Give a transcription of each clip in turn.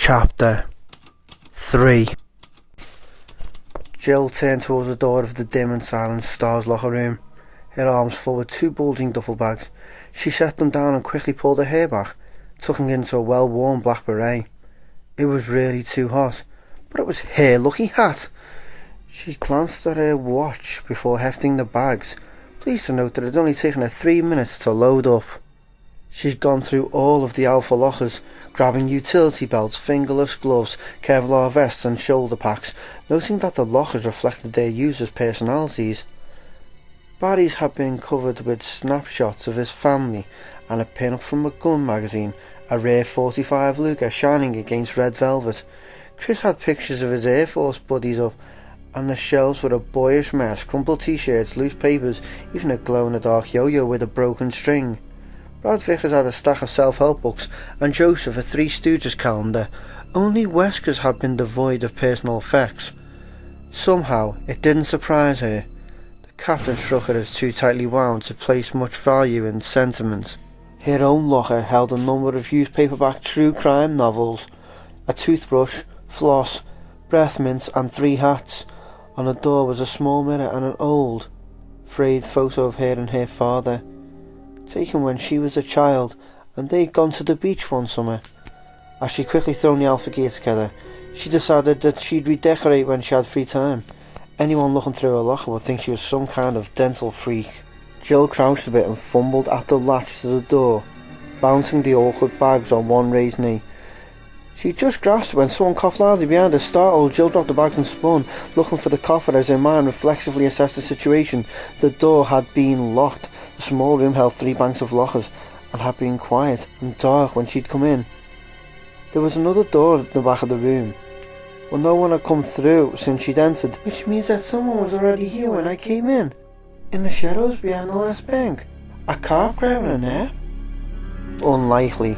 Chapter 3. Jill turned towards the door of the dim and silent Star's locker room, her arms full with two bulging duffel bags. She set them down and quickly pulled her hair back, tucking it into a well-worn black beret. It was really too hot, but it was her lucky hat. She glanced at her watch before hefting the bags, pleased to note that it had only taken her 3 minutes to load up. She'd gone through all of the Alpha lockers, grabbing utility belts, fingerless gloves, Kevlar vests and shoulder packs, noting that the lockers reflected their users' personalities. Barry's had been covered with snapshots of his family and a pin-up from a gun magazine, a rare .45 Luger shining against red velvet. Chris had pictures of his Air Force buddies up, and the shelves were a boyish mess, crumpled t-shirts, loose papers, even a glow-in-the-dark yo-yo with a broken string. Brad Vickers had a stack of self-help books, and Joseph a Three Stooges calendar. Only Wesker's had been devoid of personal effects. Somehow, it didn't surprise her. The captain struck her as too tightly wound to place much value in sentiment. Her own locker held a number of used paperback true crime novels, a toothbrush, floss, breath mints and 3 hats. On the door was a small mirror and an old, frayed photo of her and her father, taken when she was a child and they'd gone to the beach one summer. As she'd quickly thrown the Alpha gear together, she decided that she'd redecorate when she had free time. Anyone looking through her locker would think she was some kind of dental freak. Jill crouched a bit and fumbled at the latch to the door, bouncing the awkward bags on one raised knee. She just grasped it when someone coughed loudly behind her. Startled, Jill dropped the bags and spun, looking for the cougher as her mind reflexively assessed the situation. The door had been locked. The small room held 3 banks of lockers and had been quiet and dark when she'd come in. There was another door at the back of the room, but no one had come through since she'd entered, which means that someone was already here when I came in the shadows behind the last bank. A carp grabbing a nap? Unlikely.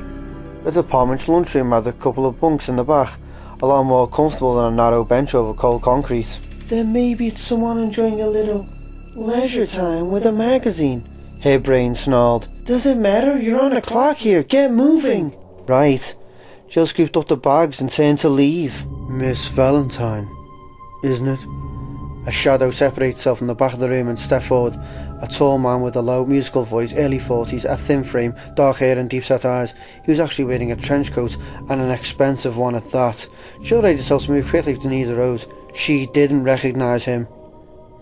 The department's lunchroom had a couple of bunks in the back, a lot more comfortable than a narrow bench over cold concrete. Then maybe it's someone enjoying a little leisure time with a magazine, her brain snarled. Does it matter? You're on the clock here. Get moving. Right. Jill scooped up the bags and turned to leave. Miss Valentine, isn't it? A shadow separated itself from the back of the room and stepped forward. A tall man with a low musical voice, early 40s, a thin frame, dark hair and deep-set eyes. He was actually wearing a trench coat, and an expensive one at that. Jill readied herself to move quickly if the need arose. She didn't recognise him.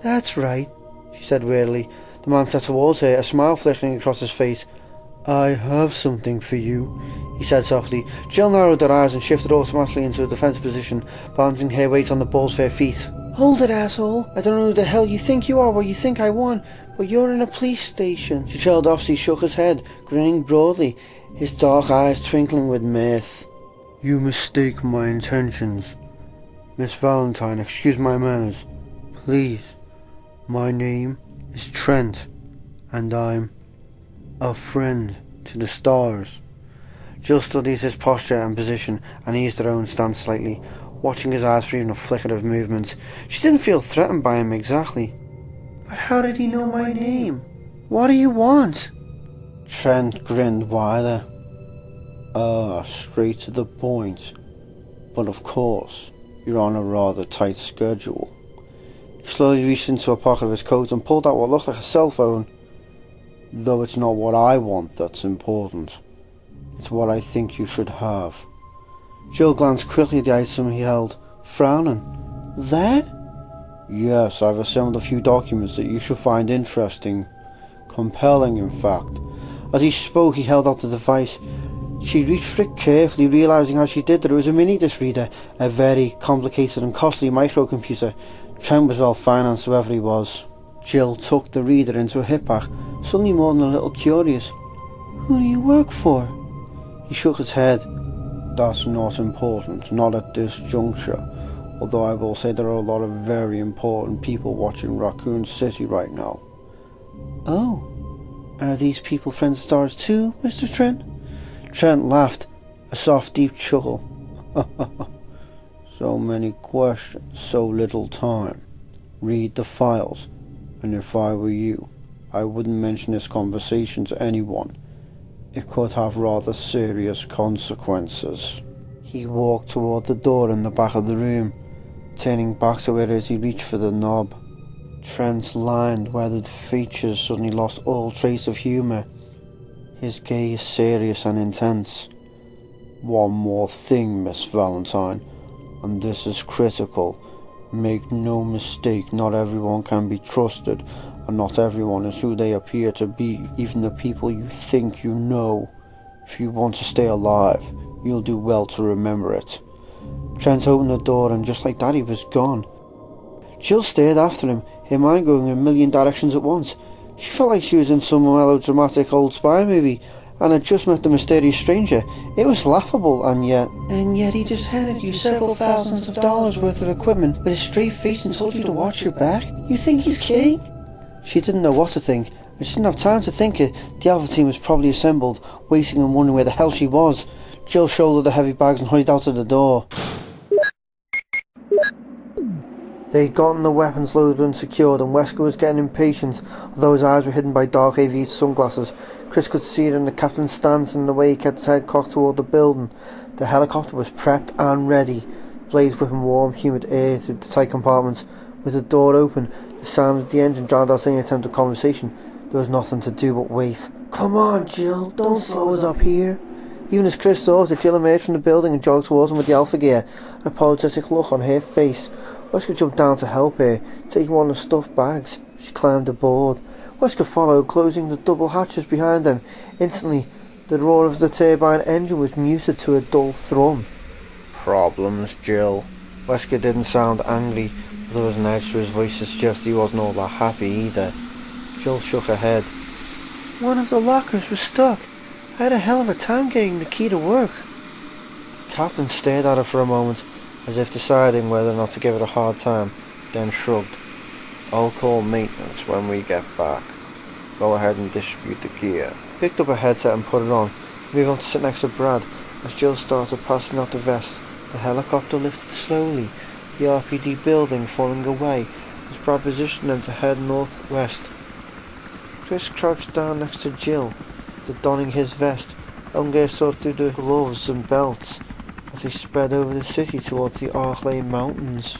That's right, she said wearily. The man stepped towards her, a smile flickering across his face. I have something for you, he said softly. Jill narrowed her eyes and shifted automatically into a defensive position, balancing her weight on the ball's fair feet. Hold it, asshole. I don't know who the hell you think you are, what you think I want, but you're in a police station. She trailed off as he shook his head, grinning broadly, his dark eyes twinkling with mirth. You mistake my intentions. Miss Valentine, excuse my manners. Please. My name is Trent, and I'm a friend to the stars. Jill studied his posture and position and eased her own stance slightly, watching his eyes for even a flicker of movement. She didn't feel threatened by him exactly. But how did he know my name? What do you want? Trent grinned wider. Straight to the point. But of course, you're on a rather tight schedule. He slowly reached into a pocket of his coat and pulled out what looked like a cell phone. Though it's not what I want that's important. It's what I think you should have. Jill glanced quickly at the item he held, frowning. That? Yes, I've assembled a few documents that you should find interesting. Compelling, in fact. As he spoke, he held out the device. She reached for it carefully, realising as she did that it was a mini-disc reader, a very complicated and costly microcomputer. Trent was well financed, whoever he was. Jill tucked the reader into a hip bag, suddenly more than a little curious. Who do you work for? He shook his head. That's not important, not at this juncture. Although I will say there are a lot of very important people watching Raccoon City right now. Oh, are these people friends of stars too, Mr. Trent? Trent laughed, a soft deep chuckle. So many questions, so little time. Read the files, and if I were you, I wouldn't mention this conversation to anyone. It could have rather serious consequences. He walked toward the door in the back of the room, turning back to it as he reached for the knob. Trent's lined, weathered features suddenly lost all trace of humour, his gaze serious and intense. "One more thing, Miss Valentine, and this is critical. Make no mistake, not everyone can be trusted, and not everyone is who they appear to be, even the people you think you know. If you want to stay alive, you'll do well to remember it." Trent opened the door, and just like that he was gone. Jill stared after him, her mind going in a million directions at once. She felt like she was in some melodramatic old spy movie, and had just met the mysterious stranger. It was laughable, and yet he just handed you several thousands of dollars worth of equipment with a straight face and told you to watch your back? You think he's kidding? She didn't know what to think, and she didn't have time to think it. The Alpha team was probably assembled, waiting and wondering where the hell she was. Jill shouldered the heavy bags and hurried out of the door. They'd gotten the weapons loaded and secured, and Wesker was getting impatient, although his eyes were hidden by dark aviator sunglasses. Chris could see it in the captain's stance and the way he kept his head cocked toward the building. The helicopter was prepped and ready, the blades whipping warm, humid air through the tight compartments. With the door open, the sound of the engine drowned out any attempt at conversation. There was nothing to do but wait. "Come on, Jill, don't slow us up here." Even as Chris thought it, Jill emerged from the building and jogged towards him with the Alpha gear, an apologetic look on her face. Wesker jumped down to help her, taking one of the stuffed bags. She climbed aboard. Wesker followed, closing the double hatches behind them. Instantly, the roar of the turbine engine was muted to a dull thrum. "Problems, Jill?" Wesker didn't sound angry, but there was an edge to his voice to suggest he wasn't all that happy either. Jill shook her head. "One of the lockers was stuck. I had a hell of a time getting the key to work." The captain stared at her for a moment, as if deciding whether or not to give it a hard time, then shrugged. "I'll call maintenance when we get back. Go ahead and distribute the gear." He picked up a headset and put it on, moving on to sit next to Brad. As Jill started passing out the vest, the helicopter lifted slowly, the RPD building falling away as Brad positioned them to head northwest. Chris crouched down next to Jill, after donning his vest, helping her sort through the gloves and belts as he sped over the city towards the Arklay Mountains.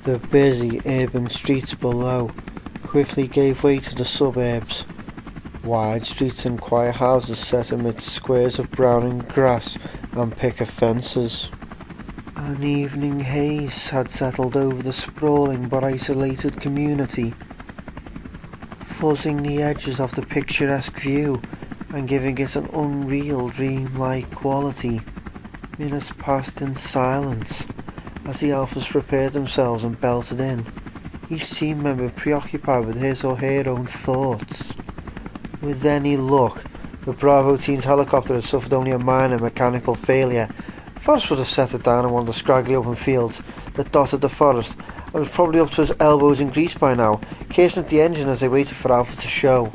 The busy urban streets below quickly gave way to the suburbs. Wide streets and quiet houses set amidst squares of browning grass and picket fences. An evening haze had settled over the sprawling but isolated community, fuzzing the edges of the picturesque view and giving it an unreal dreamlike quality. Minutes passed in silence as the Alphas prepared themselves and belted in, each team member preoccupied with his or her own thoughts. With any luck, the Bravo team's helicopter had suffered only a minor mechanical failure. Forrest would have set it down in one of the scraggly open fields that dotted the forest, and was probably up to his elbows in grease by now, casing at the engine as they waited for Alpha to show.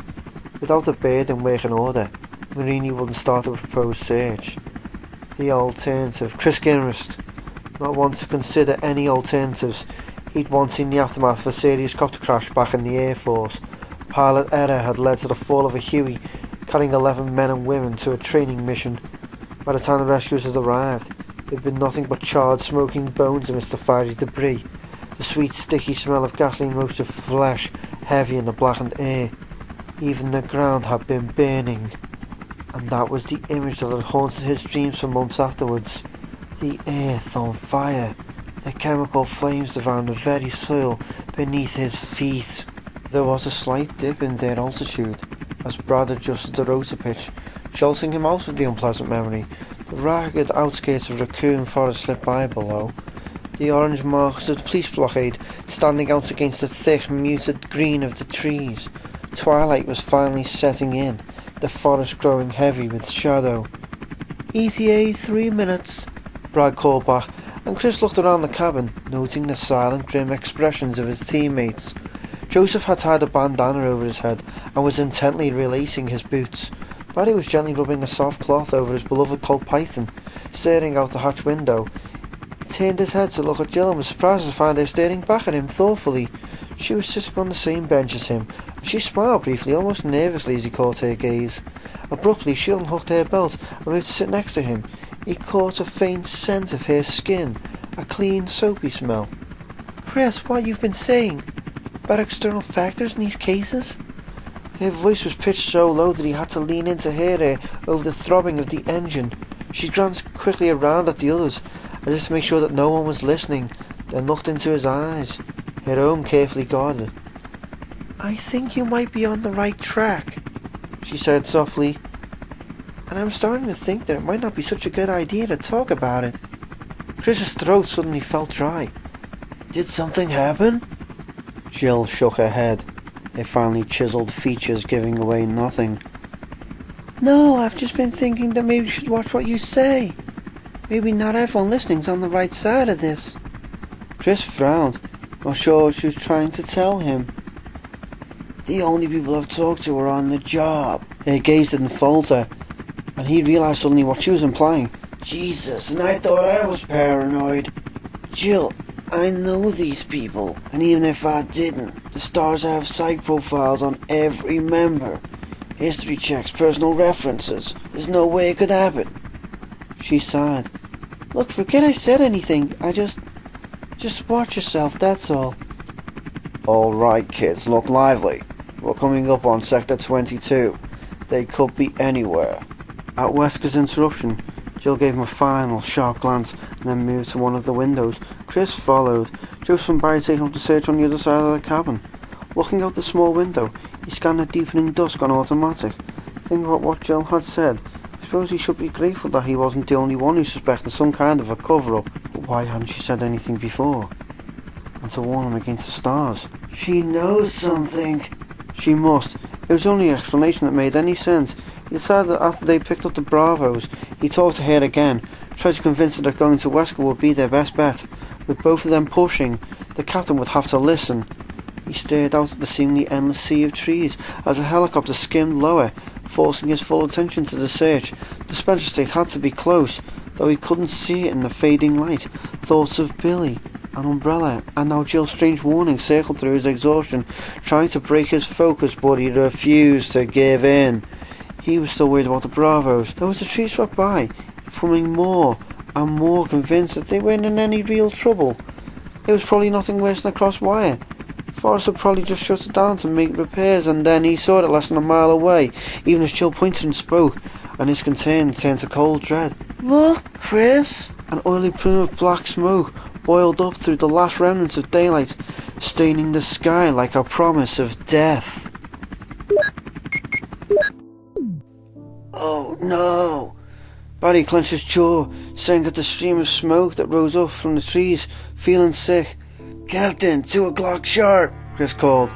Without the bird in working order, Marini wouldn't start a proposed search. The alternative, Chris Gilchrist, not once to consider any alternatives. He'd once seen the aftermath of a serious copter crash back in the Air Force. Pilot error had led to the fall of a Huey, carrying 11 men and women to a training mission. By the time the rescuers had arrived, there had been nothing but charred, smoking bones amidst the fiery debris, the sweet, sticky smell of gasoline-roasted flesh heavy in the blackened air. Even the ground had been burning, and that was the image that had haunted his dreams for months afterwards. The earth on fire, the chemical flames devouring the very soil beneath his feet. There was a slight dip in their altitude as Brad adjusted the rotor pitch, jolting him out of the unpleasant memory. The ragged outskirts of Raccoon Forest slipped by below, the orange marks of the police blockade standing out against the thick, muted green of the trees. Twilight was finally setting in, the forest growing heavy with shadow. "ETA 3 minutes, Brad called back, and Chris looked around the cabin, noting the silent, grim expressions of his teammates. Joseph had tied a bandana over his head and was intently relacing his boots. Barry was gently rubbing a soft cloth over his beloved Colt Python, staring out the hatch window. He turned his head to look at Jill and was surprised to find her staring back at him thoughtfully. She was sitting on the same bench as him, and she smiled briefly, almost nervously as he caught her gaze. Abruptly, she unhooked her belt and moved to sit next to him. He caught a faint scent of her skin, a clean, soapy smell. Chris, what you've been saying about external factors in these cases? Her voice was pitched so low that he had to lean in to hear her over the throbbing of the engine. She glanced quickly around at the others, as if to make sure that no one was listening, then looked into his eyes, her own carefully guarded. I think you might be on the right track, she said softly, and I'm starting to think that it might not be such a good idea to talk about it. Chris's throat suddenly felt dry. Did something happen? Jill shook her head, her finely chiselled features giving away nothing. No, I've just been thinking that maybe you should watch what you say. Maybe not everyone listening's on the right side of this. Chris frowned, not sure what she was trying to tell him. The only people I've talked to are on the job. Her gaze didn't falter, and he realised suddenly what she was implying. Jesus, and I thought I was paranoid. Jill, I know these people, and even if I didn't, the stars have psych profiles on every member. History checks, personal references. There's no way it could happen. She sighed. Look, forget I said anything. Just watch yourself, that's all. Alright kids, look lively. We're coming up on Sector 22. They could be anywhere. At Wesker's interruption, Jill gave him a final, sharp glance and then moved to one of the windows. Chris followed, Joseph and Barry taking up the search on the other side of the cabin. Looking out the small window, he scanned the deepening dusk on automatic. Thinking about what Jill had said, I suppose he should be grateful that he wasn't the only one who suspected some kind of a cover-up. But why hadn't she said anything before? And to warn him against the stars. She knows something. She must. It was the only explanation that made any sense. He decided that after they picked up the Bravos, he talked to her again, tried to convince her that going to Wesker would be their best bet. With both of them pushing, the captain would have to listen. He stared out at the seemingly endless sea of trees as a helicopter skimmed lower, forcing his full attention to the search. The Spencer estate had to be close, though he couldn't see it in the fading light. Thoughts of Billy, an umbrella, and now Jill's strange warning circled through his exhaustion, trying to break his focus, but he refused to give in. He was still worried about the Bravos. Though as the trees swept by, becoming more and more convinced that they weren't in any real trouble. It was probably nothing worse than a crossed wire. Forrest had probably just shut it down to make repairs, and then he saw it less than a mile away, even as Jill pointed and spoke, and his concern turned to cold dread. Look, Chris! An oily plume of black smoke boiled up through the last remnants of daylight, staining the sky like a promise of death. Oh no! Barry clenched his jaw, staring at the stream of smoke that rose up from the trees, feeling sick. Captain, 2 o'clock sharp, Chris called,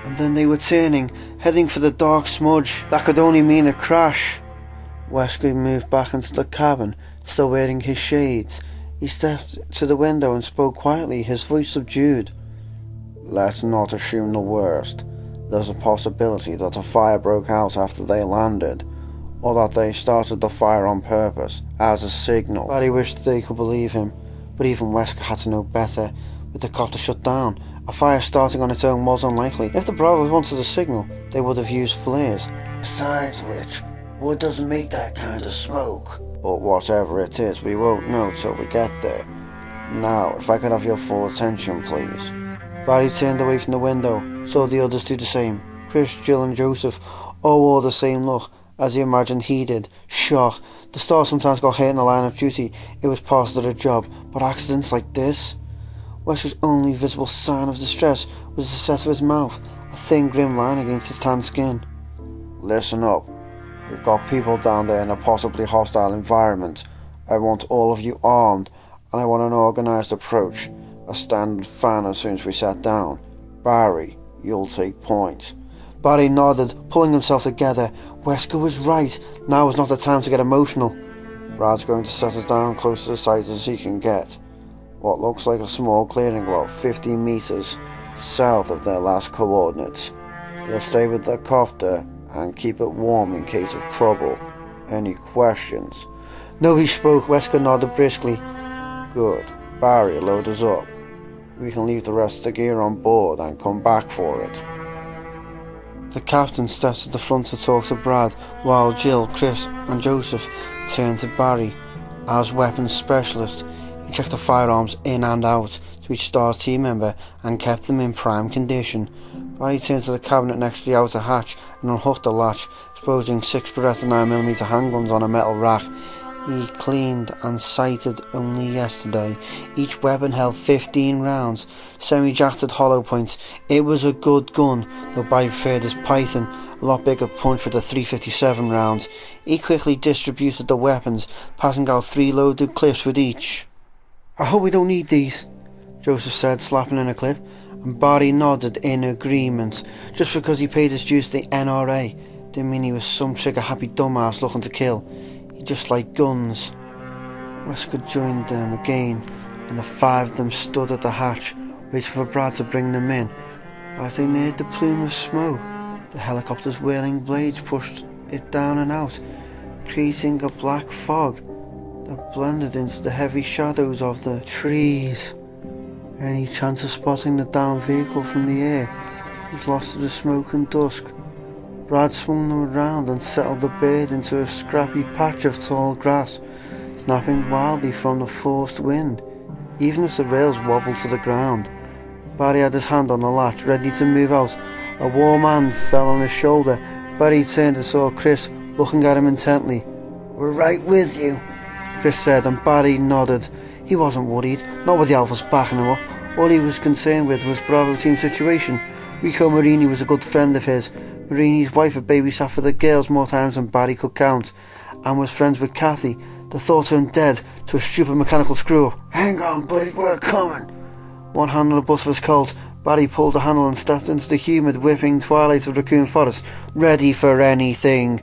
and then they were turning, heading for the dark smudge. That could only mean a crash. Wesker moved back into the cabin, still wearing his shades. He stepped to the window and spoke quietly, his voice subdued. Let's not assume the worst. There's a possibility that a fire broke out after they landed, or that they started the fire on purpose, as a signal. Barry wished they could believe him, but even Wesker had to know better. With the copter shut down, a fire starting on its own was unlikely. If the Bravos wanted a signal, they would have used flares. Besides which, wood doesn't make that kind of smoke. But whatever it is, we won't know till we get there. Now, if I could have your full attention, please. Barry turned away from the window, saw the others do the same. Chris, Jill and Joseph all wore the same look, as he imagined he did. Shock. The stars sometimes got hurt in the line of duty. It was part of their job, but accidents like this? Wesker's only visible sign of distress was the set of his mouth, a thin grim line against his tan skin. Listen up. We've got people down there in a possibly hostile environment. I want all of you armed, and I want an organised approach. A standard fan as soon as we sat down. Barry, you'll take point. Barry nodded, pulling himself together. Wesker was right. Now was not the time to get emotional. Brad's going to set us down close to the site as he can get. What looks like a small clearing about 50 meters south of their last coordinates. He'll stay with the copter and keep it warm in case of trouble. Any questions? Nobody spoke. Wesker nodded briskly. Good. Barry, load us up. We can leave the rest of the gear on board and come back for it. The captain stepped to the front to talk to Brad, while Jill, Chris and Joseph turned to Barry. As weapons specialist, he checked the firearms in and out to each STARS team member and kept them in prime condition. Barry turned to the cabinet next to the outer hatch and unhooked the latch, exposing 6 Beretta 9mm handguns on a metal rack he cleaned and sighted only yesterday. Each weapon held 15 rounds, semi-jacketed hollow points. It was a good gun, though Barry preferred his Python, a lot bigger punch with the 357 rounds. He quickly distributed the weapons, passing out 3 loaded clips with each. "I hope we don't need these," Joseph said, slapping in a clip, and Barry nodded in agreement. Just because he paid his dues to the NRA didn't mean he was some trigger-happy dumbass looking to kill. He just liked guns. Wesker joined them again, and the 5 of them stood at the hatch, waiting for Brad to bring them in. As they neared the plume of smoke, the helicopter's whirling blades pushed it down and out, creating a black fog that blended into the heavy shadows of the trees. Any chance of spotting the downed vehicle from the air was lost to the smoke and dusk. Brad swung them around and settled the bird into a scrappy patch of tall grass, snapping wildly from the forced wind, even if the rails wobbled to the ground. Barry had his hand on the latch, ready to move out. A warm hand fell on his shoulder. Barry turned and saw Chris, looking at him intently. "We're right with you," Chris said, and Barry nodded. He wasn't worried, not with the Alphas backing him up. All he was concerned with was Bravo team's situation. Rico Marini was a good friend of his. Marini's wife had babysat for the girls more times than Barry could count, and was friends with Kathy. The thought of him dead to a stupid mechanical screw-up. "Hang on, buddy, we're coming." One hand on the butt of his Colt, Barry pulled the handle and stepped into the humid, whipping twilight of Raccoon Forest, ready for anything.